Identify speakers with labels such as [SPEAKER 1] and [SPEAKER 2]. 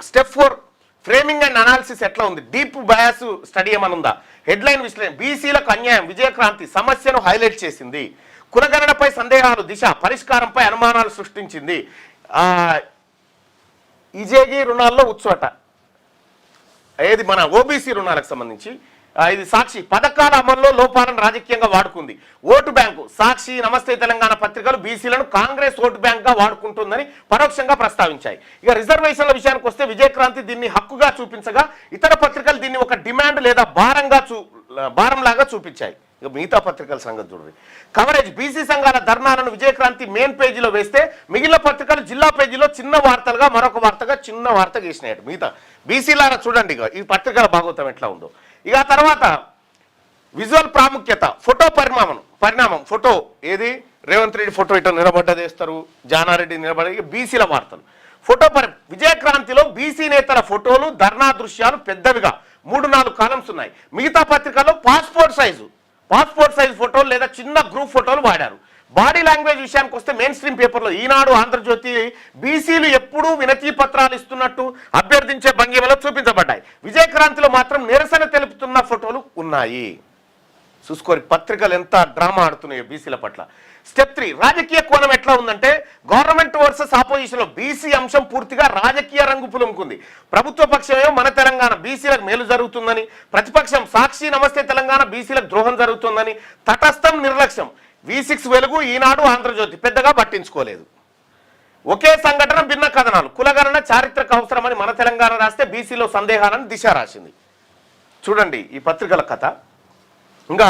[SPEAKER 1] Step 4 framing and analysis ఎట్లా ఉంది, deep bias study ఏమైనా ఉందా, హెడ్లైన్ విశ్లేషణ, బీసీలకు అన్యాయం విజయక్రాంతి సమస్యను హైలైట్ చేసింది, కులగణనపై సందేహాలు దిశ పరిష్కారంపై అనుమానాలు సృష్టించింది, ఇజేగి రుణాల్లో ఉత్సవట ఏది మన ఓబీసీ రుణాలకు సంబంధించి, ఇది సాక్షి పథకాల అమల్లో లోపాలను రాజకీయంగా వాడుకుంది, ఓటు బ్యాంకు సాక్షి నమస్తే తెలంగాణ పత్రికలు బీసీలను కాంగ్రెస్ ఓటు బ్యాంక్గా వాడుకుంటుందని పరోక్షంగా ప్రస్తావించాయి. ఇక రిజర్వేషన్ల విషయానికి వస్తే విజయక్రాంతి దీన్ని హక్కుగా చూపించగా ఇతర పత్రికలు దీన్ని ఒక డిమాండ్ లేదా భారంలాగా చూపించాయి. ఇక మిగతా పత్రికల సంగతి చూడండి. కవరేజ్ బీసీ సంఘాల ధర్నాలను విజయక్రాంతి మెయిన్ పేజీలో వేస్తే మిగిలిన పత్రికలు జిల్లా పేజీలో చిన్న వార్తలుగా మరొక వార్తగా చిన్న వార్త గీసినాయట. మిగతా బీసీలారా చూడండి ఇక ఈ పత్రికల భాగవతం ఎట్లా ఉందో. ఇక తర్వాత విజువల్ ప్రాముఖ్యత, ఫోటో పరిణామం ఫోటో ఏది రేవంత్ రెడ్డి ఫోటో ఇట్లా నిలబడ్డదేస్తారు, జానారెడ్డి నిలబడ్డ బీసీల వార్తలు. ఫోటో విజయక్రాంతిలో బీసీ నేతల ఫోటోలు ధర్నా దృశ్యాలు పెద్దవిగా 3-4 కాలమ్స్ ఉన్నాయి. మిగతా పత్రికల్లో పాస్పోర్ట్ సైజ్ ఫోటోలు లేదా చిన్న గ్రూప్ ఫోటోలు వాడారు. బాడీ లాంగ్వేజ్ విషయానికి వస్తే మెయిన్ స్ట్రీమ్ పేపర్లో ఈనాడు, ఆంధ్రజ్యోతి బీసీలు ఎప్పుడూ వినతి పత్రాలు ఇస్తున్నట్టు అభ్యర్థించే భంగిమలో చూపించబడ్డాయి. విజయక్రాంతిలో మాత్రం నిరసన తెలుపుతున్న ఫోటోలు ఉన్నాయి. చూసుకోరి పత్రికలు ఎంత డ్రామా ఆడుతున్నాయో బీసీల పట్ల. స్టెప్ 3 రాజకీయ కోణం ఎట్లా ఉందంటే గవర్నమెంట్ వర్సెస్ ఆపోజిషన్లో బీసీ అంశం పూర్తిగా రాజకీయ రంగు పులుముకుంది. ప్రభుత్వ పక్షమేమో మన తెలంగాణ బీసీలకు మేలు జరుగుతుందని, ప్రతిపక్షం సాక్షి నమస్తే తెలంగాణ బీసీలకు ద్రోహం జరుగుతుందని, తటస్థం నిర్లక్ష్యం V6 వెలుగు, ఈనాడు, ఆంధ్రజ్యోతి పెద్దగా పట్టించుకోలేదు. ఒకే సంఘటన భిన్న కథనాలు, కులగణన చారిత్రక అవసరమని మన తెలంగాణ రాస్తే బీసీలో సందేహాలను దిశ రాసింది. చూడండి ఈ పత్రికల కథ. ఇంకా